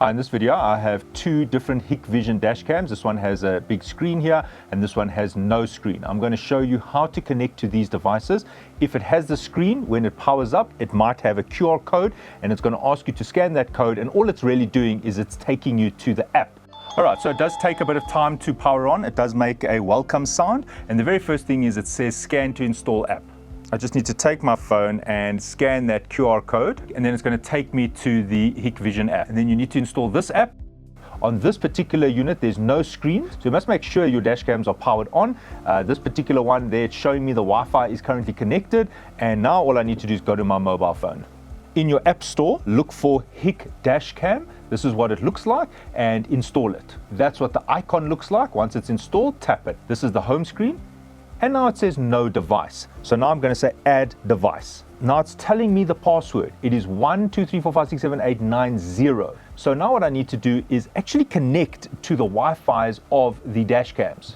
In this video, I have two different Hikvision Dashcams. This one has a big screen here, and this one has no screen. I'm going to show you how to connect to these devices. If it has the screen, when it powers up, it might have a QR code, and it's going to ask you to scan that code, and all it's really doing is it's taking you to the app. Alright, so it does take a bit of time to power on. It does make a welcome sound, and the very first thing is it says scan to install app. I just need to take my phone and scan that QR code, and then it's going to take me to the Hikvision app. And then you need to install this app. On this particular unit, there's no screen, so you must make sure your dash cams are powered on. This particular one there, it's showing me the Wi-Fi is currently connected, and now all I need to do is go to my mobile phone. In your app store, look for Hik Dashcam. This is what it looks like, and install it. That's what the icon looks like. Once it's installed, tap it. This is the home screen. And now it says no device. So now I'm going to say add device. Now it's telling me the password. It is 12345678990. So now what I need to do is actually connect to the Wi-Fi's of the dash cams.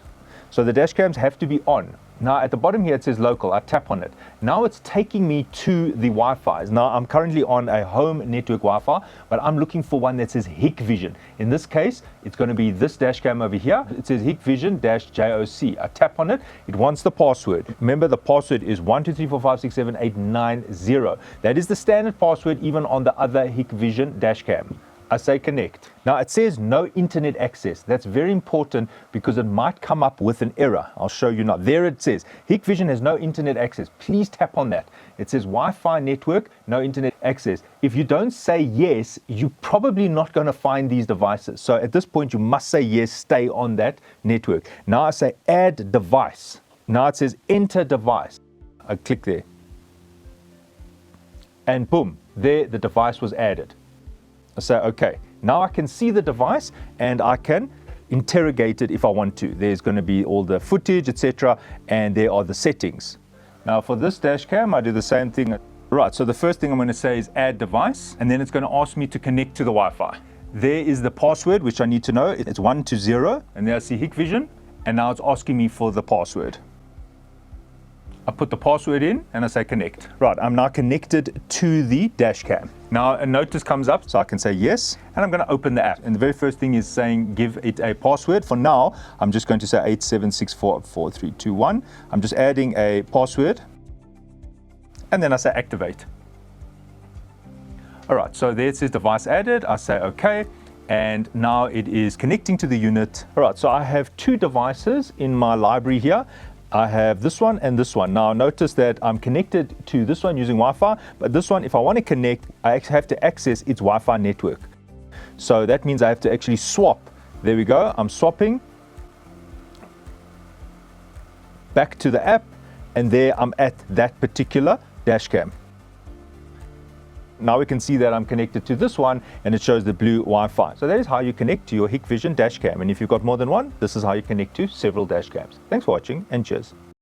So the dash cams have to be on. Now at the bottom here it says local. I tap on it. Now it's taking me to the Wi-Fi's. Now I'm currently on a home network Wi-Fi, but I'm looking for one that says Hikvision. In this case, it's going to be this dash cam over here. It says Hikvision -JOC. I tap on it. It wants the password. Remember, the password is 12345678990. That is the standard password even on the other Hikvision Dashcam. I say connect. Now it says no internet access. That's very important because it might come up with an error. I'll show you now. There it says Hikvision has no internet access. Please tap on that. It says Wi-Fi network, no internet access. If you don't say yes, you're probably not going to find these devices. So at this point, you must say yes, stay on that network. Now I say add device. Now it says enter device. I click there. And boom, there the device was added. I say, okay, now I can see the device and I can interrogate it if I want to. There's going to be all the footage, etc., and there are the settings. Now for this dash cam, I do the same thing. Right, so the first thing I'm going to say is add device, and then it's going to ask me to connect to the Wi-Fi. There is the password, which I need to know. It's 120, and there I see Hikvision, and now it's asking me for the password. I put the password in and I say connect. Right, I'm now connected to the dash cam. Now a notice comes up, so I can say yes, and I'm going to open the app. And the very first thing is saying give it a password. For now, I'm just going to say 87644321. I'm just adding a password, and then I say activate. All right, so there it says device added. I say okay, and now it is connecting to the unit. All right, so I have two devices in my library here. I have this one and this one. Now notice that I'm connected to this one using Wi-Fi, but this one, if I want to connect, I have to access its Wi-Fi network. So that means I have to actually swap. There we go. I'm swapping back to the app, and there I'm at that particular dash cam. Now we can see that I'm connected to this one, and it shows the blue Wi-Fi. So that is how you connect to your Hikvision Dashcam. And if you've got more than one, this is how you connect to several dash cams. Thanks for watching, and cheers.